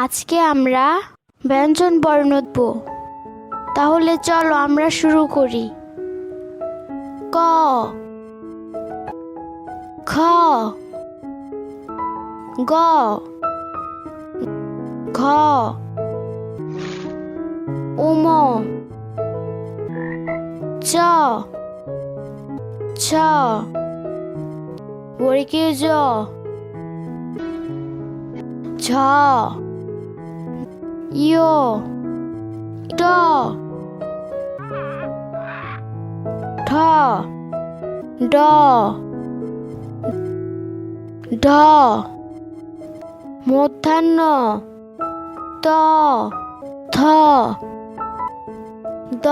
আজকে আমরা ব্যঞ্জন বর্ণ দেব। তাহলে চলো আমরা শুরু করি। ক, খ, গ, ঘ, উম, চ, ছ, বর্গীয় জ, ঝ, ইয়, ট, ঠ, ড, ঢ, মূর্ধন্য ত, থ, দ,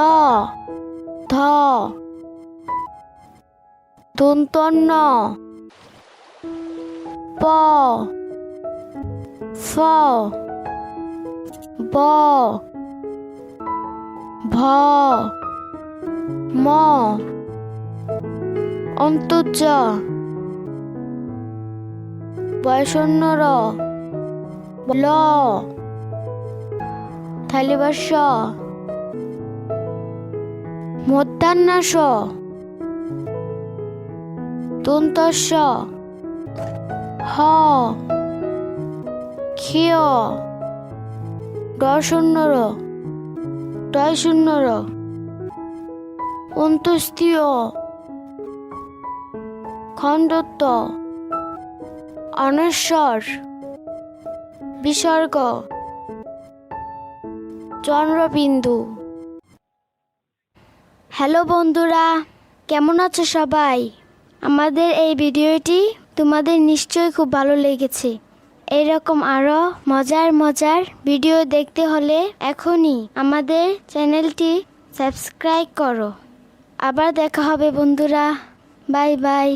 ধ, দন্তন্য প, ফ, ব, ভ, ম, অন্তর্য বয়সন্য র, ল, থালিবাস্য মধ্যাহ্নাস দন্তস্য হ, ক্ষিয় ডশূন্য র, ডয়শূন্য র, অন্ত্যেষ্টিয় খণ্ডত্ব অনস্বর বিসর্গ চন্দ্রবিন্দু। হ্যালো বন্ধুরা, কেমন আছো সবাই? আমাদের এই ভিডিওটি তোমাদের নিশ্চয়ই খুব ভালো লেগেছে। এরকম আরো মজার মজার ভিডিও দেখতে হলে এখনই আমাদের চ্যানেলটি সাবস্ক্রাইব করো। আবার দেখা হবে বন্ধুরা, বাই বাই।